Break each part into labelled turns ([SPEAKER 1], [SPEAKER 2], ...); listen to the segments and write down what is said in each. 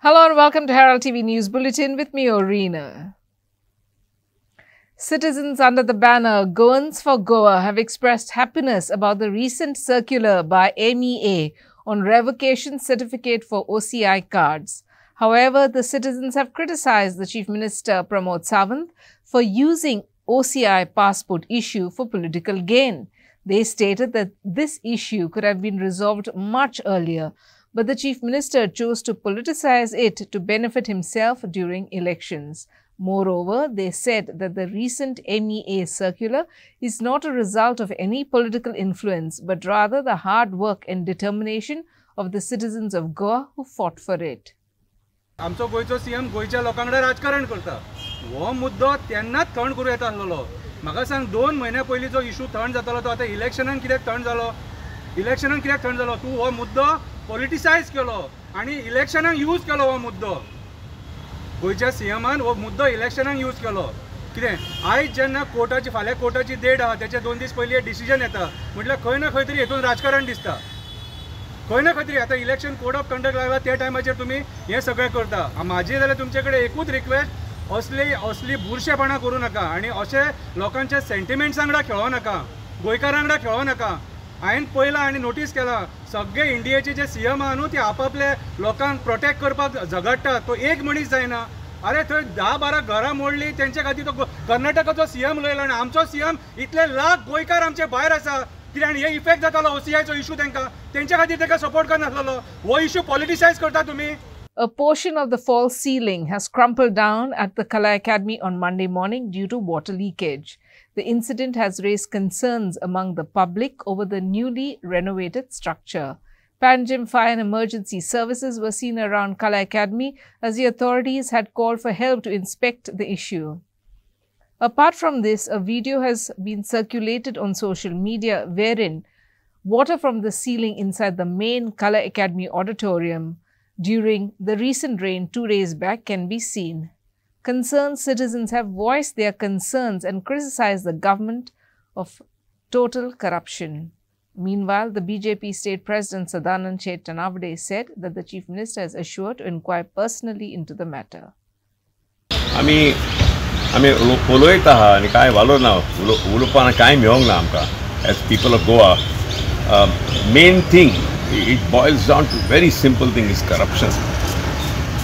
[SPEAKER 1] Hello and welcome to Herald TV News Bulletin with me, Orina. Citizens under the banner Goans for Goa have expressed happiness about the recent circular by MEA on revocation certificate for OCI cards. However, the citizens have criticized the Chief Minister Pramod Sawant for using OCI passport issue for political gain. They stated that this issue could have been resolved much earlier, but the Chief Minister chose to politicize it to benefit himself during elections. Moreover, they said that the recent MEA circular is not a result of any political influence, but rather the hard work and determination of the citizens of Goa who fought for it.
[SPEAKER 2] आमचो गोयचो CM गोयच्या लोकांकडे राजकारण करता हो मुद्दो तेन्नाच थंड करूं येता आसलो म्हाका सांग 2 म्हयन्या पयलीं जो इशू थंड जातालो तो आतां इलेक्शनान कित्याक थंड जालो तूं हो मुद्दो पॉलिटिसायज केलो आनी इलेक्शनाक यूज केलो हो मुद्दो गोयच्या सीएमान हो मुद्दो इलेक्शनाक यूज केलो कितें आयज जेन्ना कोर्टाची फाल्यां कोर्टाची डेट आहा तेचे 2 दीस पयलीं डिसिजन येता म्हटल्यार खंय ना खंय तरी हेतून राजकारण दिसता खंय ना खंय तरी आतां इलेक्शन कोड ऑफ कंडक्ट लागला त्या टायमाचेर तुमी हें सगळें करता म्हाजी जाल्यार तुमचे कडेन एकूच रिक्वेस्ट असली बुरशेपणां करूं नाका आनी अशे लोकांच्या सेंटिमेंट्सां वांगडा खेळो नाका गोंयकारां वांगडा खेळो नाका हांवें पळयलां आनी नोटीस केलां सगळे इंडियेचे जे सीएम आहा न्हू ते आपआपले लोकांक प्रोटेक्ट करपाक झगडटा तो एक मनीस जायना अरे थंय 10-12 घरां मोडली तेंचे खातीर तो कर्नाटकाचो सीएम लयलो आनी आमचो सीएम इतले लाख गोंयकार आमचे भायर आसा कित्याक आनी हे इफेक्ट जातालो ओसीआयचो इशू तेंच्या खातीर ताका सपोर्ट करनासलो हो इशू पॉलिटिसायज करता तुमी.
[SPEAKER 1] A portion of the false ceiling has crumpled down at the Kala Academy on Monday morning due to water leakage. The incident has raised concerns among the public over the newly renovated structure. Panjim Fire and Emergency Services were seen around Kala Academy as the authorities had called for help to inspect the issue. Apart from this, a video has been circulated on social media wherein water from the ceiling inside the main Kala Academy auditorium during the recent rain 2 days back can be seen. Concerned citizens have voiced their concerns and criticized the government of total corruption. Meanwhile, the BJP state president Sadanand Chetanavade said that the chief minister is assured to inquire personally into the matter.
[SPEAKER 3] आम्ही उलयता आहा आनी कांय वालोर ना उलोवपाक कांय मेळोंक ना आमकां as people of Goa main thing it boils down to very simple thing is corruption,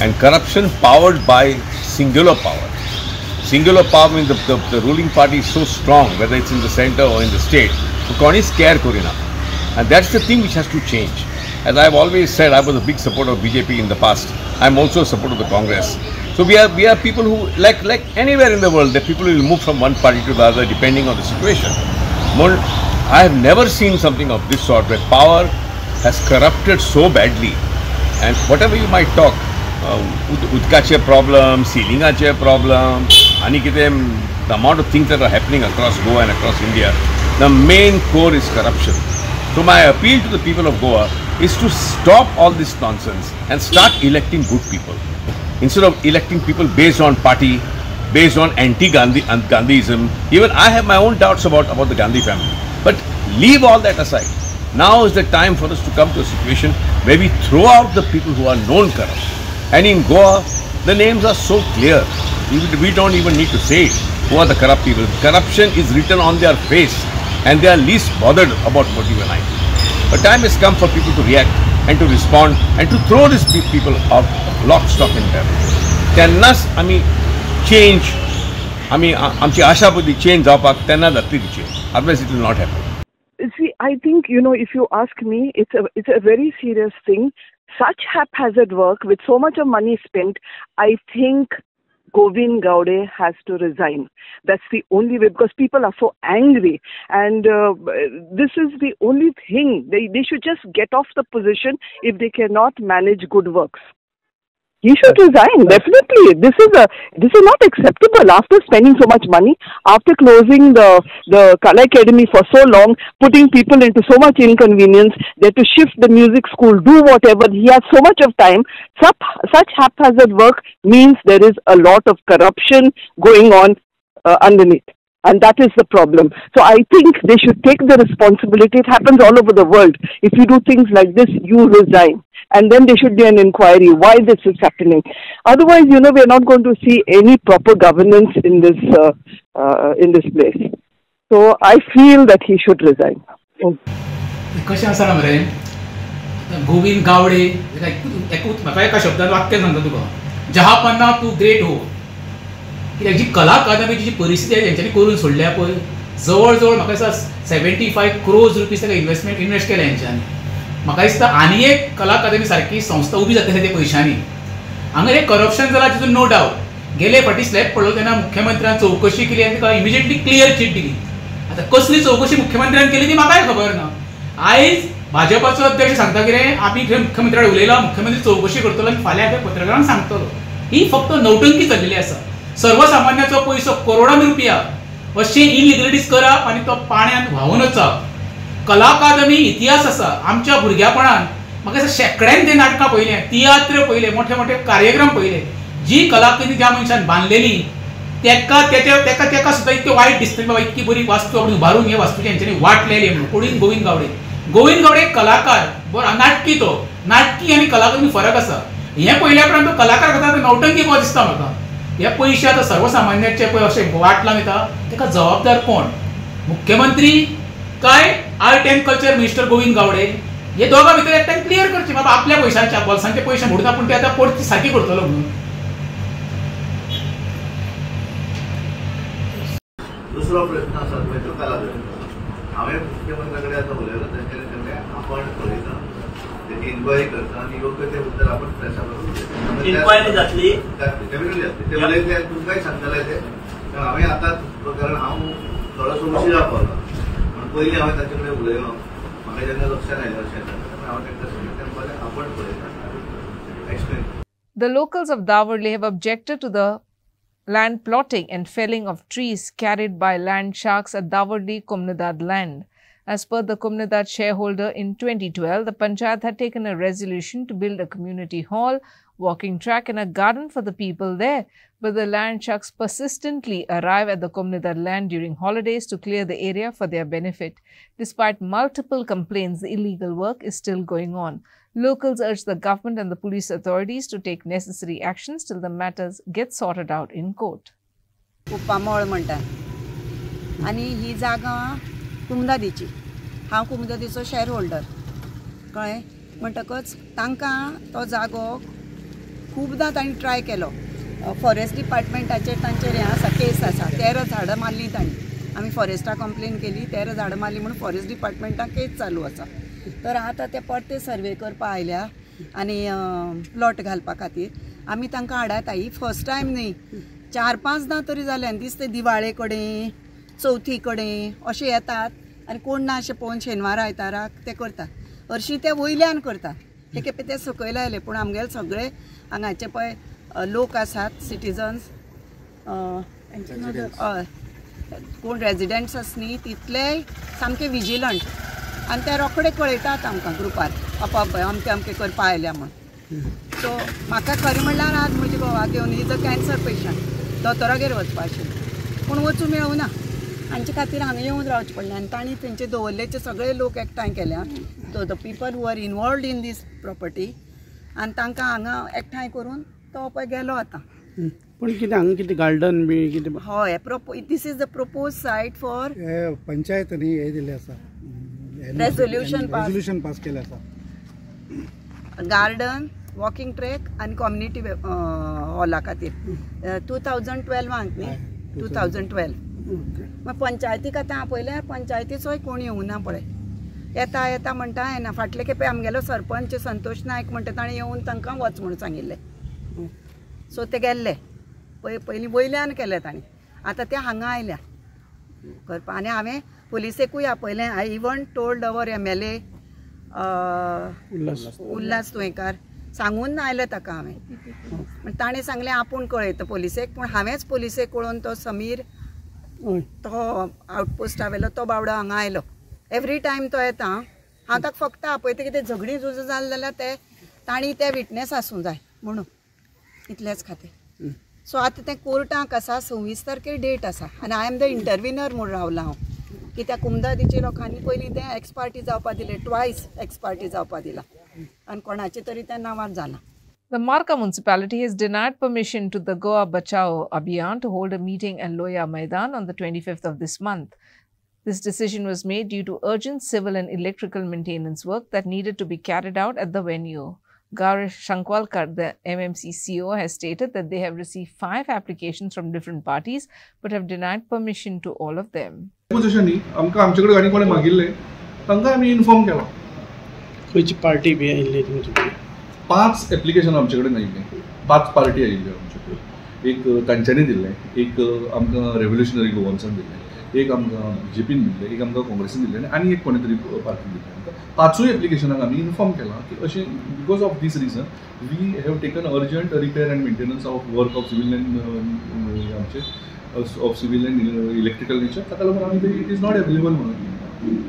[SPEAKER 3] and corruption powered by singular power means the ruling party is so strong whether it's in the center or in the state so koni scare korina, and that's the thing which has to change. As I've always said, I was a big supporter of BJP in the past. I'm also a supporter of the Congress. So we are people who like anywhere in the world that people will move from one party to the other depending on the situation. I have never seen something of this sort where power has corrupted so badly, and whatever you might talk, udkache problem, ceilingache problem, the amount of things that are happening across Goa and across India, the main core is corruption. So my appeal to the people of Goa is to stop all this nonsense and start electing good people. Instead of electing people based on party, based on anti-Gandhiism, even I have my own doubts about the Gandhi family. But leave all that aside. Now is the time for us to come to a situation where we throw out the people who are known corrupt. And in Goa, the names are so clear. We don't even need to say it. Who are the corrupt people? Corruption is written on their face and they are least bothered about what you and I do. But time has come for people to react and to respond and to throw these people out of lock, stock and barrel. Tennas, change. Amchi asha buddhi change zapak, tenna datti change. Otherwise it will not happen.
[SPEAKER 4] See, I think, if you ask me, it's a very serious thing. Such haphazard work with so much of money spent, I think Govind Gowde has to resign. That's the only way, because people are so angry, and this is the only thing. They should just get off the position if they cannot manage good works. He should resign, definitely. This is not acceptable. After spending so much money, after closing the Kala Academy for so long, putting people into so much inconvenience, they have to shift the music school, do whatever. He has so much of time. Such haphazard work means there is a lot of corruption going on underneath. And that is the problem. So I think they should take the responsibility. It happens all over the world. If you do things like this, you resign. and then there should be an inquiry why this is happening. Otherwise, we are not going to see any proper governance in this place. So I feel that he should resign.
[SPEAKER 5] कशें आसा मरे गोविंद गावडे म्हाका एका शब्दान वाक्य सांगता तुका जहापन्ना तू great हो कित्याक जी कला अकादमीची जी परिस्थिती आहे त्यांच्यानी करून सोडल्या पळय जवळ जवळ म्हाका दिसता 75 crores रुपीज ताका इन्वेस्ट केल्या हेंच्यांनी म्हाका दिसता आनी एक कला अकादमी सारकी संस्था उबी जातली त्या पयशांनी हांगा एक करप्शन जाला तितून नो डावट गेले फाटी स्लॅब पडलो तेन्ना मुख्यमंत्र्यान चौकशी केली आनी ताका इमिजिएटली क्लियर चीट दिली आतां कसली चौकशी मुख्यमंत्र्यान केली ती म्हाकाय खबर ना आयज भाजपाचो अध्यक्ष सांगता कितें आमी मुख्यमंत्र्याक उलयला मुख्यमंत्री चौकशी करतलो आनी फाल्यां पत्रकारांक सांगतलो ही फक्त नौटंकी चल्लेली आसा सर्वसामान्याचो पयसो करोडांनी रुपया अशी इलिगलिटीज करप आनी तो पाण्यात व्हांवून वचप कला अकादमी इतिहास आसा आमच्या भुरग्यापणान म्हाका दिसता शेकड्यान ते नाटकां पयले तियात्र पयले मोठे मोठे कार्यक्रम पयले जी कला अकादमी ज्या मनशान बांदलेली तेका सुद्दां इतकें वायट दिसता बाबा इतकी बरी वास्तू आपण उबारून हे वास्तूची हेंच्यांनी वाट लायली म्हणून कोणीन गोविंद गावडे कलाकार बरो नाटकी तो नाटकी आनी कलाकार फरक आसा हें पयल्या उपरांत तो कलाकार करता नौटंकी कसो दिसता म्हाका हे पयशे आतां सर्वसामान्याचे पळय अशें वाट लावन येता ताका जबाबदार कोण मुख्यमंत्री काय art and culture minister Govind Gawade हे दोगां भितर एकट्यान क्लियर करचे बाबा आपल्या पयशांचे बोल्सांचे पयशे मोडून आपूण ते आतां परती सारकी करतलो म्हणून
[SPEAKER 6] दुसरो प्रश्न आसा तो कला हांवें मुख्यमंत्र्याकडे आतां उलयलो तेंच्यांनी आपण पळयता तेची इन्क्वायरी करता आनी योग्य ते उत्तर आपण प्रेसार
[SPEAKER 7] इन्क्वायरी जातली
[SPEAKER 6] डेफिनेटली जातली ते उलयले तुमकांय सांगतले ते हांवें आतां कारण हांव थोडोसो उशिरा पावलो पूण पयलीं हांवें ताचे कडेन उलयलो म्हाका जेन्ना लक्षांत आयलें अशें हांवें तांकां सांगलें आपण पळयता explain.
[SPEAKER 1] The locals of Davarli have objected to the land plotting and felling of trees carried by land sharks at Davarli Kumnidad land. As per the Kumnidad shareholder, in 2012, the Panchayat had taken a resolution to build a community hall, walking track and a garden for the people there. But the land sharks persistently arrive at the Kumnidad land during holidays to clear the area for their benefit. Despite multiple complaints, the illegal work is still going on. Locals urge the government and the police authorities to take necessary actions till the matters get sorted out in court.
[SPEAKER 8] उप्पामळ म्हणटात आनी ही जागा कुमदादीची हांव कुमदादीचो share holder कळ्ळें म्हणटकच तांकां तो जागो खूबदां तांणी ट्राय केलो फॉरेस्ट डिपार्टमेंटाचेर तांचेर हें आसा केस आसा 13 झाडां मारलीं तांणी आमी फॉरेस्टा कंप्लेन केली 13 झाडां मारली म्हणून फॉरेस्ट डिपार्टमेंटाक केस चालू आसा तर आतां ते परते सर्वे करपा आयल्या आनी प्लॉट घालपा खातीर आमी तांकां हाडात आई फर्स्ट टायम न्ही 4-5दां तरी जाले आनी दिसता दिवाळे कडेन चवथी कडेन अशें येतात आनी कोण ना अशें पळोवन शेनवार आयताराक ते करतात हरशीं ते वयल्यान करतात हे खेपे ते सकयल आयले पूण आमगेले सगळे हांगाचे पळय लोक आसात सिटिजन्स कोण रेजिडेंट्स आसा न्ही तितलेय सामके विजिलंट आनी ते रोखडे कळयतात आमकां ग्रुपार आपाप अमके अमके करपा आयल्या म्हण सो म्हाका खरें म्हणल्यार आज म्हजी घोवा घेवन इज अ कॅन्सर पेशंट दोतोरागेर वचपा आशिल्लें पूण वचूं मेळूना हांचे खातीर हांगा येवन रावचें पडलें आनी तांणी तेंचे दवरलेचे सगळे लोक एकठांय केल्या the people who are involved in this property आनी तांकां हांगा एकठांय करून तो पळय गेलो आतां
[SPEAKER 9] पूण कितें हांगा कितें गार्डन बी कितें
[SPEAKER 8] हय this is the propose site for
[SPEAKER 9] पंचायतांनी हे दिलें आसा
[SPEAKER 8] रेजोल्यूशन
[SPEAKER 9] पास केलें आसा
[SPEAKER 8] गार्डन वॉकिंग ट्रॅक आनी कम्युनिटी हॉला खातीर 2012 न्ही 2012 मग पंचायतीक आतां आपयल्यार पंचायतीचोय कोण येवना पळय येता येता म्हणटा येना फाटले खेपे आमगेलो सरपंच संतोष नायक म्हणटा ताणें येवन तांकां वच म्हणून सांगिल्लें सो ते गेल्ले पयलीं वयल्यान केलें तांणी आतां ते हांगा आयल्या करपा आनी हांवें पुलिसेकूय आपयलें I even told our MLA Ulhas Tuyenkar सांगून आयलें ताका हांवें ताणें सांगलें आपूण कळयता पुलिसेक पूण हांवेंच पुलिसेक कळोवन तो समीर तो आउटपोस्टा वेलो तो बावडो हांगा आयलो एवरी टायम तो येता हांव ताका फक्त आपयता कितें झगडीं झुजा जालें जाल्यार ते तांणी ते विटनेस आसूं जाय म्हणून इतलेच खातीर सो आतां तें कोर्टाक आसा 26 तारखेर डेट आसा आनी आय एम द इंटरविनर म्हूण रावला हांव कित्याक कुमदादीच्या लोकांनी पयलीं तें एक्सपार्टी जावपाक दिलें, ट्वायस एक्सपार्टी जावपाक दिला आनी कोणाचे तरी तें नांवार जालां.
[SPEAKER 1] The Marka municipality has denied permission to the Goa Bachao Abhiyan to hold a meeting at Loya Maidan on the 25th of this month. This decision was made due to urgent civil and electrical maintenance work that needed to be carried out at the venue. Gaurav Shankwalkar, the MMC CEO, has stated that they have received 5 applications from different parties but have denied permission to all of them.
[SPEAKER 7] पोझिशनी आमकां आमचे कडेन आनी कोणें मागिल्ले तांकां आमी inform केलो.
[SPEAKER 9] खंयची party बी आयिल्ली तुमचे कडेन?
[SPEAKER 7] 5 एप्लिकेशन आमचे कडेन आयिल्ले, 5 पार्टी आयिल्ल्यो आमचे कडेन. एक तांच्यांनी दिल्लें, एक आमकां रेव्होल्युशनरी गोवन्सान दिल्लें, एक आमकां BJPन दिल्लें, एक आमकां काँग्रेसीन दिल्लें आनी एक कोणे तरी पार्टीन दिल्लें. आमकां 5 एप्लिकेशनाक आमी इन्फॉर्म केलां की अशें because of this reason we have taken urgent repair and maintenance of work of civil and आमचे of civil and electrical nature, ताका लागून आमी इट इज नॉट अवेलेबल म्हणून.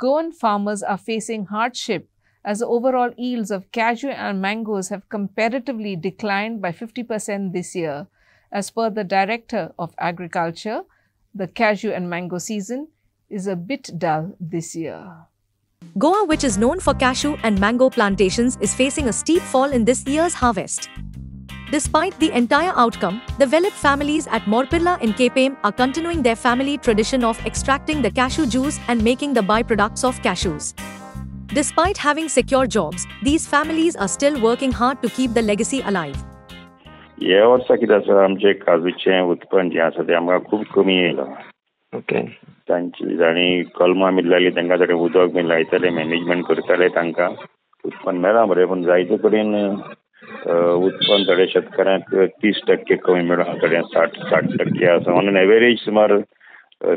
[SPEAKER 1] Goan farmers are facing hardship as the overall yields of cashew and mangoes have comparatively declined by 50% this year. As per the Director of Agriculture, the cashew and mango season is a bit dull this year.
[SPEAKER 10] Goa, which is known for cashew and mango plantations, is facing a steep fall in this year's harvest. Despite the entire outcome, the Velip families at Morpilla in Kepem are continuing their family tradition of extracting the cashew juice and making the byproducts of cashews. Despite having secure jobs, these families are still working hard to keep the legacy alive.
[SPEAKER 11] ह्या वर्सा कितें आसा आमचे काजूचें उत्पन्न जें आसा तें आमकां खूब कमी येयलां.
[SPEAKER 12] ओके.
[SPEAKER 11] तांची जाणी कलमां बी लायली तांकां थोडें उदक बी लायताले, मॅनेजमेंट करताले, तांकां उत्पन्न मेळ्ळां बरें, पूण जायते कडेन उत्पन्न थोड्या शेतकाऱ्यांक 30% कमी मेळ्ळां, थोड्या 60% आसा. ऑन एन एवरेज सुमार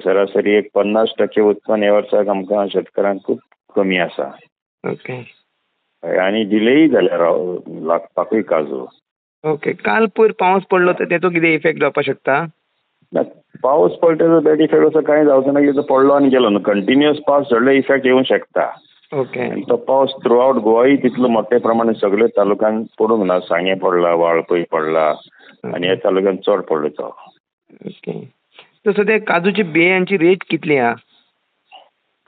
[SPEAKER 11] सरासरी एक 50% उत्पन्न ह्या वर्साक आमकां शेतकाऱ्यांक खूब कमी आसा.
[SPEAKER 12] ओके.
[SPEAKER 11] आनी डिलेय जाल्यार लागपाकूय काजू.
[SPEAKER 12] ओके. काल पयर पावस पडलो तर तेचो कितें इफेक्ट जावपाक शकता?
[SPEAKER 11] पावस पडटा तेजो बॅड इफेक्ट असो कांय जावचो ना, कितें पडलो आनी गेलो न्हू. कंटिन्युअस पावस झडलो इफेक्ट येवंक शकता.
[SPEAKER 12] ओके.
[SPEAKER 11] तो पावस थ्रू आउट गोवाय तितलो मोठ्या प्रमाणात सगळ्या तालुक्यान पडूंक ना. सांगे पडला, वाळपय पडला आनी ह्या तालुक्यान चड पडलो तो.
[SPEAKER 12] ओके. तर सद्या काजूची बियांची रेट कितली आहा?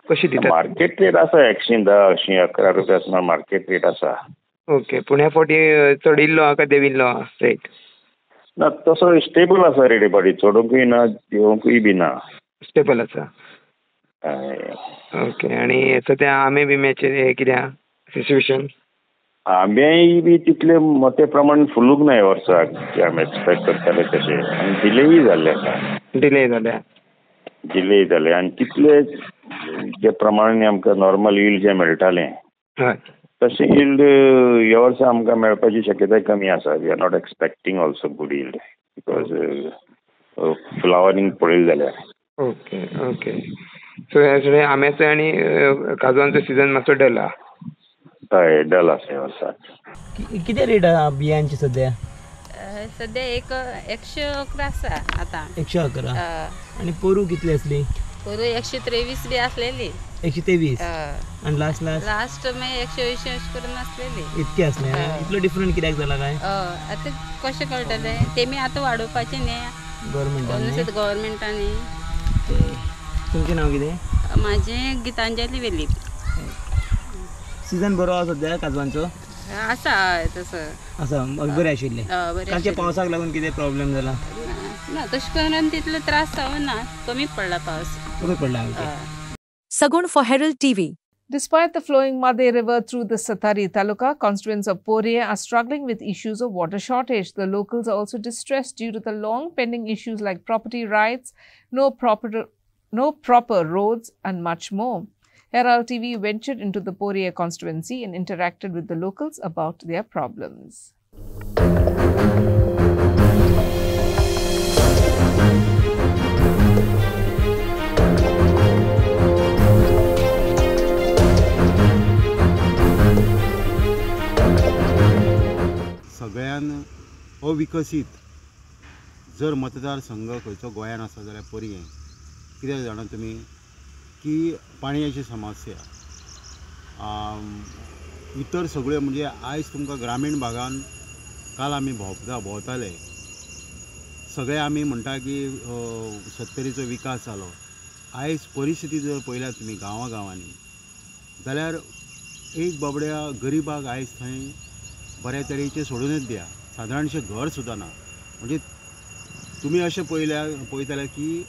[SPEAKER 12] कशी दितात?
[SPEAKER 11] मार्केट रेट आसा 110, 111 रुपया सुमार मार्केट रेट आसा.
[SPEAKER 12] ओके. पूण ह्या फावटी चडिल्लो आहा काय देविल्लो आहा रेट?
[SPEAKER 11] ना, तसो स्टेबल आसा रेट बरी, चडूंकूय ना देंवूंकूय बी ना.
[SPEAKER 12] स्टेबल आसा. ओके. आनी सद्या आंबे बिंब्याचेर कितें आहा सिच्युएशन?
[SPEAKER 11] आंब्याय बी तितले मोठ्या प्रमाणात फुलूंक ना ह्या वर्साक जे आमी एक्सपेक्ट करताले तशें, आनी डिलेय जाल्ले आसा.
[SPEAKER 12] डिले जाल्या?
[SPEAKER 11] डिले जाले आनी तितले जे प्रमाणे आमकां नॉर्मल यील्ड जे मेळटालें तशें यील्ड ह्या वर्सा आमकां मेळपाची शक्यताय कमी आसा. We are not expecting also good yield because flowering पळयलें जाल्यार.
[SPEAKER 12] ओके. ओके. सो ह्या सगळ्या आंब्याचो आनी काजवांचो सीजन मातसो डल आहा?
[SPEAKER 11] हय, डल आसा ह्या वर्साक.
[SPEAKER 13] कितें रेट आहा बियांची सद्या?
[SPEAKER 14] सद्या एक 111 आसा आतां.
[SPEAKER 13] 111. आनी पोरू कितली असली?
[SPEAKER 14] पोरू 123 बी आसलेली.
[SPEAKER 13] 123? आनी लास्ट
[SPEAKER 14] मागीर 120 अशें करून आसलेली.
[SPEAKER 13] इतके असले? इतलो डिफरंट कित्याक जाला काय?
[SPEAKER 14] आतां कशें कळटलें? तेमी आतां वाडोवपाचें न्ही गव्हर्मेंटांनी.
[SPEAKER 13] तुमचें नांव कितें?
[SPEAKER 14] म्हाजें गितांजली वेलीप.
[SPEAKER 13] सीजन बरो आहा सद्या काजवांचो?
[SPEAKER 14] आसा. हय तसो
[SPEAKER 13] आसा. बरें आशिल्लें? कालच्या पावसाक लागून कितें प्रॉब्लेम जाला?
[SPEAKER 14] ना, तशें करून तितलो त्रास जावना. कमी पडला पावस.
[SPEAKER 13] कमी पडला.
[SPEAKER 10] Sagun for Herald TV.
[SPEAKER 1] Despite the flowing Madhe River through the Satari Taluka, constituents of Poriya are struggling with issues of water shortage. The locals are also distressed due to the long pending issues like property rights, no proper roads and much more. Herald TV ventured into the Poriya constituency and interacted with the locals about their problems.
[SPEAKER 15] सगळ्यान अविकसीत जर मतदारसंघ खंयचो गोंयान आसा जाल्यार पोरये. कित्याक जाणा तुमी की पाणयाची समस्या इतर सगळ्यो म्हणजे आयज तुमकां ग्रामीण भागान काल आमी भोंवताले सगळे आमी म्हणटा की 70चो विकास जालो. आयज परिस्थिती जर पळयल्यात तुमी गांवांनी जाल्यार एक बाबड्या गरीबाक आयज थंय बऱ्या तरेचे सोडूनच दिया, सादारणशें घर सुद्दां ना. म्हणजे तुमी अशें पळयताले की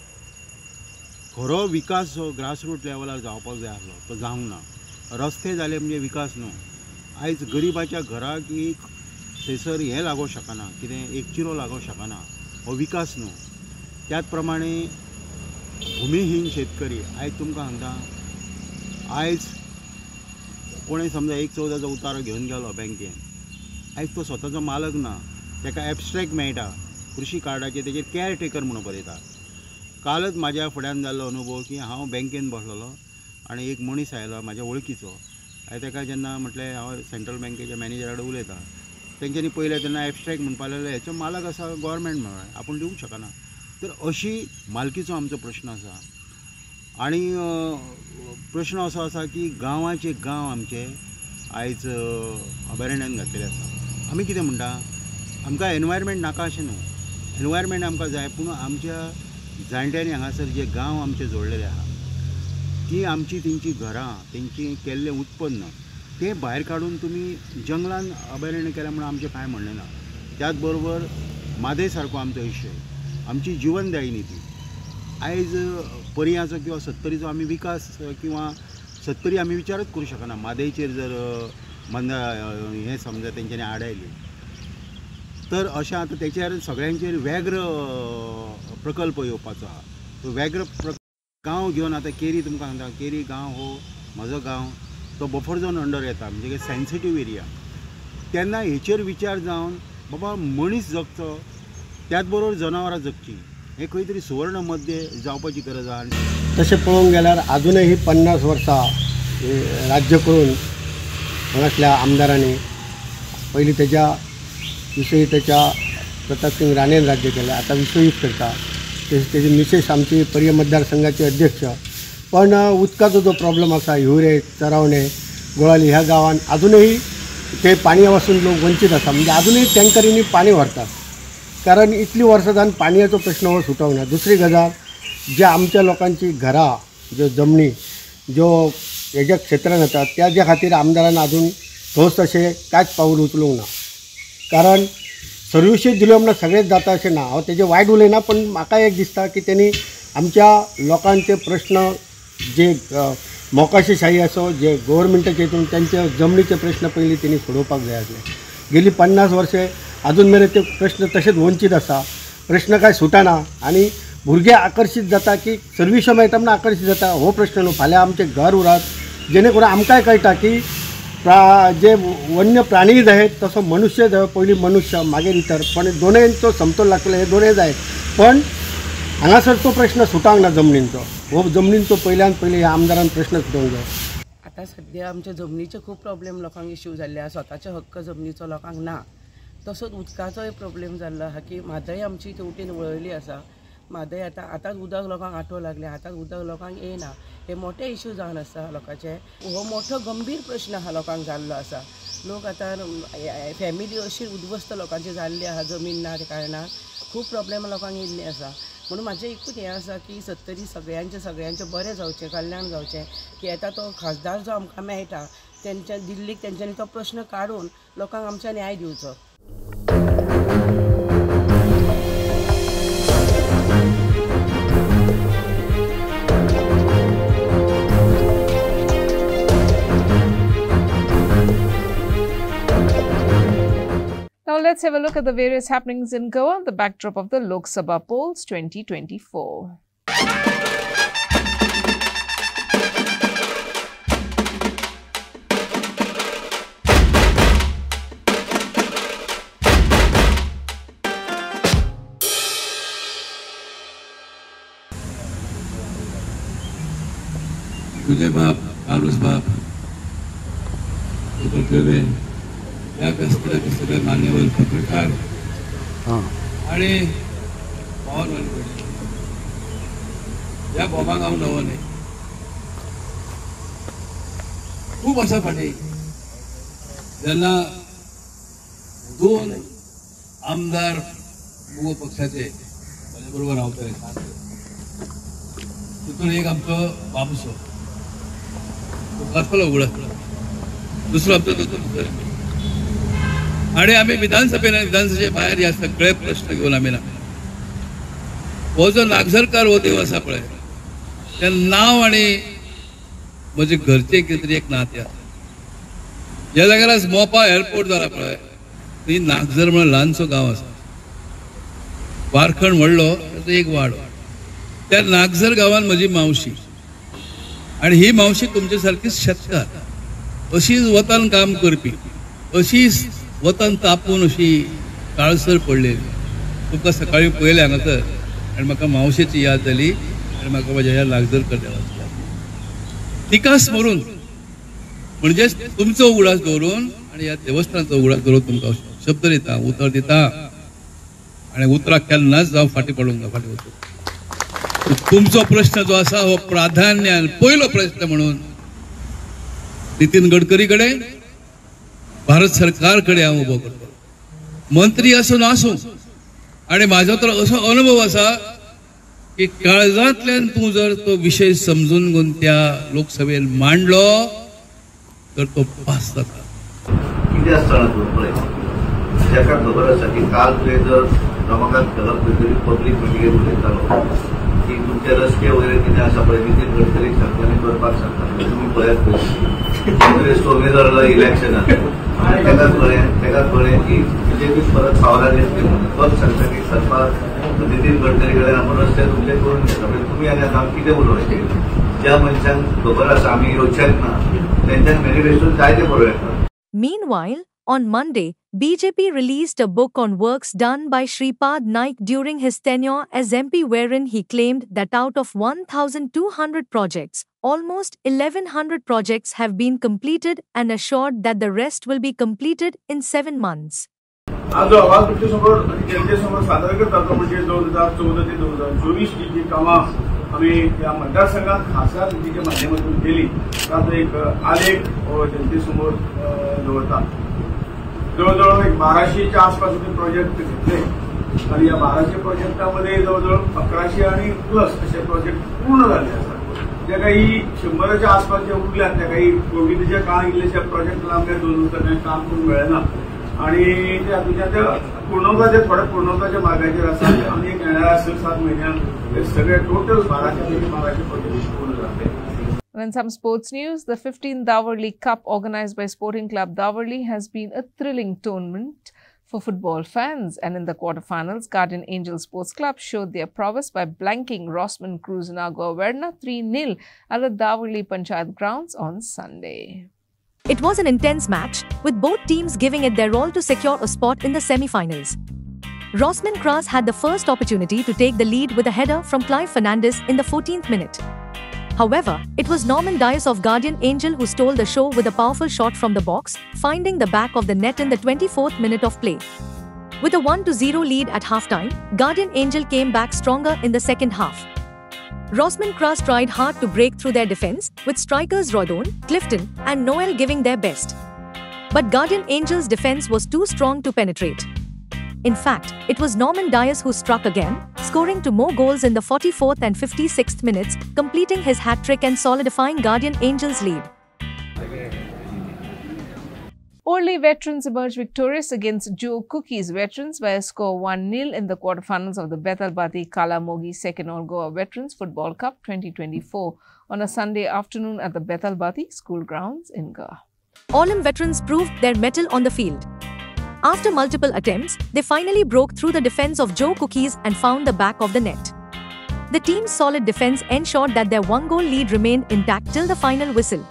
[SPEAKER 15] खरो विकास जो ग्रासरूट लेवलार जावपाक जाय आसलो तो जावंक ना. रस्ते जाले म्हणजे विकास न्हू. आयज गरीबाच्या घराक एक थंयसर हें लागोंक शकना, कितें एक चिरो लागोंक शकना, हो विकास न्हू. त्याच प्रमाणे भुमिहीन शेतकरी आयज तुमकां सांगता, आयज कोणें समजा 1/14 उतारो घेवन गेलो बँकेन, आयज तो स्वताचो मालक ना, ताका एबस्ट्रॅक्ट मेळटा कृषी कार्डाचेर, तेजेर कॅरटेकर म्हणून बरयता. कालच म्हाज्या फुड्यान जाल्लो अनुभव की हांव बँकेन बसलेलो आनी एक मनीस आयलो म्हाज्या वळखीचो. हांवें ताका जेन्ना म्हटलें हांव सेंट्रल बँकेच्या मॅनेजरा कडेन उलयतां, तेंच्यांनी पयलें तेन्ना एबस्ट्रॅक्ट म्हणपा लागले हेचो मालक आसा गव्हर्मेंट म्हणून, आपूण दिवंक शकना. तर अशी मालकीचो आमचो प्रश्न आसा. आनी प्रश्न असो आसा की गांवाचे गांव आमचे आयज अभयारण्यान घातलेले आसा. आमी कितें म्हणटा, आमकां एनवायरमेंट नाका अशें न्हू, एनवायरमेंट आमकां जाय, पूण आमच्या जाणट्यांनी हांगासर जे गांव आमचे जोडलेले आहा, ती आमची तेंची घरां, तेंची केल्लें उत्पन्न तें भायर काडून तुमी जंगलान अभयारण्य केलें म्हणून आमचें कांय म्हणणें ना. त्याच बरोबर मादय सारको आमचो विशय, आमची जिवनदायिनी ती. आयज पर्याचो किंवा सत्तरीचो आमी विकास किंवा सत्तरी आमी विचारच करूं शकना. मादयचेर जर हें समजा तेंच्यांनी आडायली तर अशें आतां तेचेर सगळ्यांचेर व्याघ्र प्रकल्प येवपाचो आहा. तो व्याघ्र गांव घेवन आतां केरी तुमकां सांगता, केरी गांव हो म्हजो गांव तो बफर झोन अंडर येता, म्हणजे सेन्सिटीव एरिया. तेन्ना हेचेर विचार जावन बाबा मनीस जगचो, त्याच बरोबर जनावरां जगची, हे खंय तरी सुवर्ण मध्य जावपाची गरज आहा.
[SPEAKER 9] तशें पळोवंक गेल्यार अजूनही 50 वर्सां राज्य करून हांगासल्या आमदारांनी पयलीं तेच्या विशयी त्याच्या प्रताप सिंग राणेन राज्य केलें, आतां विश्वजीत करता. तेजी मिसेस आमची पर्य मतदारसंघाचे अध्यक्ष. पण उदकाचो जो प्रॉब्लेम आसा हिवरे, चरावणे, गोळाली ह्या गांवांत अजूनही ते पाणी वचून लोक वंचीत आसा. म्हणजे अजूनही टँकरींनी पाणी व्हरतात, कारण इतली वर्सां जावन पाणयाचो प्रश्न हो सुटोंक ना. दुसरी गजाल, ज्या आमच्या लोकांची घरां, ज्यो जमनी, ज्यो हेज्या क्षेत्रांत येतात, त्या खातीर आमदारान अजून ठोस अशें कांयच पाऊल उचलूंक ना. कारण सर्विसीस दिल्यो म्हणून सगळेच जाता अशें ना, हांव तेजें वायट उलयना, पण म्हाका एक दिसता की तेणी आमच्या लोकांचे प्रश्न जे मोकाशीशाही असो, जे गव्हर्मेंटाचे हितून त्यांचे जमनीचे प्रश्न पयलीं तेणी सोडोवपाक जाय आसले. गेली 50 वर्षे अजून मेरेन ते प्रश्न तशेंच वंचीत आसा, प्रश्न कांय सुटना. आनी भुरगे आकर्शीत जाता की सर्विसो मेळटा म्हणून आकर्शीत जाता, हो प्रश्न न्हू. फाल्यां आमचे घर उरात, जेणे करून आमकांय कळटा की जे वन्य प्राणी जाय तसो मनुष्य जाय, पयलीं मनुष्य मागीर इतर, पण दोनूंचो समतोल लागतलो, हे दोनूय जाय. पण हांगासर तो प्रश्न सुटांक ना जमनींचो. हो जमनींचो पयल्यान पयलीं ह्या आमदारान प्रश्न सुटोवंक जाय.
[SPEAKER 16] आतां सद्या आमच्या जमनीचे खूब प्रॉब्लेम लोकांक इश्यू जाल्ले आसा, स्वताचे हक्क जमनीचो लोकांक ना. तसोच उदकाचोय प्रॉब्लेम जाल्लो आहा की म्हादय आमची तेवटेन वळयली आसा. म्हादय आतांच उदक लोकांक आठवंक लागलें, आतांच उदक लोकांक येना. हे मोठे इश्यू जावन आसा लोकांचे. हो मोठो गंभीर प्रश्न आहा लोकांक जाल्लो आसा. लोक आतां फॅमिली अशी उद्ध्वस्त लोकांची जाल्ली आहा, जमीन ना त्या कारणान खूब प्रॉब्लेम लोकांक येयल्ले आसा. म्हणून म्हाजें एकूच हें आसा की सत्तरी सगळ्यांचें बरें जावचें, कल्याण जावचें. की येता तो खासदार जो आमकां मेळटा तेंच्या दिल्लीक तेंच्यांनी तो प्रश्न काडून लोकांक आमच्या न्याय दिवचो.
[SPEAKER 1] Now let's have a look at the various happenings in Goa, the backdrop of the Lok Sabha polls 2024.
[SPEAKER 17] तुझे बाप, आलूस बाप, या व्यासपीठाचे सगळे मान्यवर पत्रकार आणि या बोमाक हांव नवो न्ही. खूब वर्सां फाटीं जेन्ना 2 आमदार मुगो पक्षाचे म्हजे बरोबर रावताले, तितून एक आमचो बाबूसो घातलो उगडतलो, दुसरो आमचो दोतोर. आणि आम्ही विधानसभेचे भायर ह्या सगळे प्रश्न घेऊन आम्ही ना, हो जो नागझरकार हो देव आसा पळय, त्या नाव आणि म्हजे घरचे कितें तरी एक नाते आसा. ज्या जाग्यार आज मोपा एअरपोर्ट जाला पळय, थंय नागझर म्हणून ल्हानसो गांव आसा. वारखंड व्हडलो ताचो एक वाडो. त्या नागझर गांवांत म्हजी मावशी, आणि ही मावशी तुमचे सारकीच शेतकार, अशीच वतान काम करपी, अशीच वतान तापून अशी काळसर पडलेली. तुका सकाळी पळयलें हांगासर आनी म्हाका मावशेची याद जाली आनी म्हाका म्हज्या ह्या नागझरकर देवाची याद जाली. तिका स्मरून म्हणजे तुमचो उगडास दवरून आनी ह्या देवस्थानाचो उगडास दवरून तुमकां शब्द दिता, उतर दिता, आनी उतराक केन्नाच जावं फाटी पडूंक ना. फाटी वचून तुमचो प्रश्न जो आसा हो प्राधान्यान पयलो प्रश्न म्हणून नितीन गडकरी कडेन, भारत सरकार कडेन हांव उबो करतो. मंत्री असो नासूं, आनी म्हाजो तर असो अनुभव आसा की काळजांतल्यान तूं जर तो विशय समजून घेवन त्या लोकसभेन मांडलो तर तो पास जाता.
[SPEAKER 6] कितें आसता पळय, ताका खबर आसा की काल तुवें जर रमाकांत घालप खंय तरी पब्लीक मिटिंगेर उलयतालो की तुमचे रस्ते वगैरे कितें आसा पळय नितीन गडकरीक सांगताले करपाक सांगताले. तुमी पळयात काँग्रेस उमेदवाराला इलेक्शनाक ताका कळ्ळें की बीजेपी परत पावलार येतली म्हणून. तोच सांगता की सरकार नितीन गडकरी कडेन आमी रस्ते तुमचे करून घेता. तुमी आनी आतां कितें उलोवचें? ज्या मनशांक खबर आसा आमी येवचेच ना तेंच्यान मॅनिफेस्टोन जाय ते बरोवं.
[SPEAKER 10] Meanwhile, on Monday, BJP released a book on works done by Shripad Naik during his tenure as MP, wherein he claimed that out of 1,200 projects, almost 1,100 projects have been completed and assured that the rest will be completed in 7 months.
[SPEAKER 18] आज जो अहवाल तुमच्यासमोर आणि जनतेसमोर सादर करतात तो म्हणजे 2014 ते 2024 जी कामां आम्ही या मतदारसंघात खासदार निधीच्या माध्यमातून केली त्याचा एक आलेख जनतेसमोर दवरता. जवळजवळ 1200च्या आसपास प्रोजेक्ट घेतले आणि या 1200 प्रोजेक्टामध्ये जवळजवळ 1100 आणि प्लस असे प्रोजेक्ट पूर्ण झाले असतात. ज्या काही 100च्या आसपास ज्या उरल्यात त्या काही कोविडच्या काळात इल्लेशा प्रोजेक्टला आमच्या 2 वर्सांनी काम करून मेळना आणि त्या पूर्णत्वाचे थोड्या पूर्णत्वाच्या मार्गाचेर आसा आणि येणाऱ्या 6-7 महिन्यांत हे सगळे टोटल 1200 प्रोजेक्ट पूर्ण जातले.
[SPEAKER 1] And in some sports news, the 15th Dawarli Cup organized by Sporting Club Dawarli has been a thrilling tournament for football fans. And in the quarterfinals, Guardian Angel Sports Club showed their prowess by blanking Rossman Cruz Nagua Verna 3-0 at the Dawarli Panchayat grounds on Sunday.
[SPEAKER 10] It was an intense match, with both teams giving it their all to secure a spot in the semi-finals. Rossman Cruz had the first opportunity to take the lead with a header from Clive Fernandez in the 14th minute. However, it was Norman Dias of Guardian Angel who stole the show with a powerful shot from the box, finding the back of the net in the 24th minute of play. With a 1-0 lead at halftime, Guardian Angel came back stronger in the second half. Rossman Cruz tried hard to break through their defense, with strikers Rodon, Clifton and Noel giving their best. But Guardian Angel's defense was too strong to penetrate. In fact, it was Norman Dias who struck again, scoring 2 more goals in the 44th and 56th minutes, completing his hat-trick and solidifying Guardian Angel's lead.
[SPEAKER 1] Orly veterans emerged victorious against Joe Cookie's veterans by a score 1-0 in the quarterfinals of the Betalbati Kalamogi Second All Goa Veterans Football Cup 2024 on a Sunday afternoon at the Betalbati school grounds in Goa.
[SPEAKER 10] Olim veterans proved their mettle on the field. After multiple attempts, they finally broke through the defense of Joe Cookies and found the back of the net. The team's solid defense ensured that their 1-goal lead remained intact till the final whistle.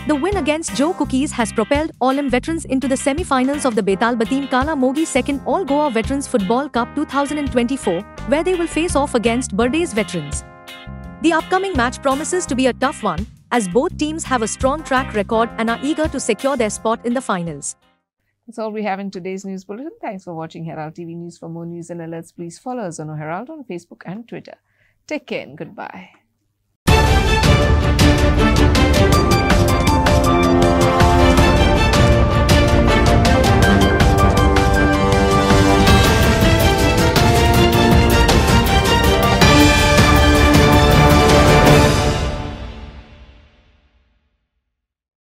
[SPEAKER 10] The win against Joe Cookies has propelled Olim veterans into the semi-finals of the Betalbati Kalamogi Second All Goa Veterans Football Cup 2024, where they will face off against Burday's veterans. The upcoming match promises to be a tough one, as both teams have a strong track record and are eager to secure their spot in the finals.
[SPEAKER 1] That's all we have in today's news bulletin. Thanks for watching Herald TV News. For more news and alerts, please follow us on Herald on Facebook and Twitter. Take care and goodbye.